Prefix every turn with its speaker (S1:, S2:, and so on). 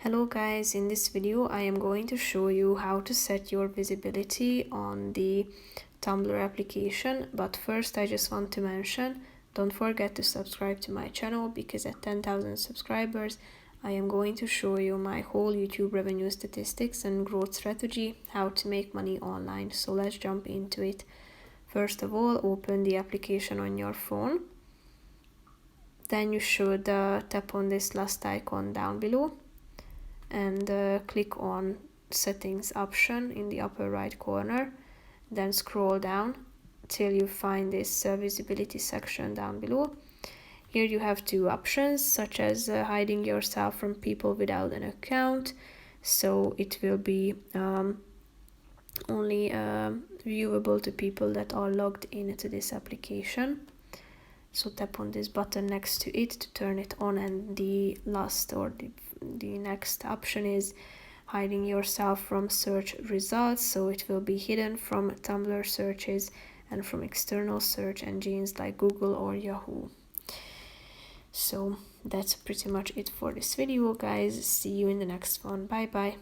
S1: Hello guys, in this video I am going to show you how to set your visibility on the Tumblr application, but first I just want to mention, don't forget to subscribe to my channel because at 10,000 subscribers I am going to show you my whole YouTube revenue statistics and growth strategy, how to make money online. So let's jump into it. First of all, open the application on your phone. Then you should tap on this last icon down below and click on settings option in the upper right corner. Then scroll down till you find this visibility section down below. Here you have two options, such as hiding yourself from people without an account, so it will be only viewable to people that are logged into this application. So tap on this button next to it to turn it on, and the last or the next option is hiding yourself from search results, so it will be hidden from Tumblr searches and from external search engines like Google or Yahoo. So that's pretty much it for this video, guys. See you in the next one. Bye bye.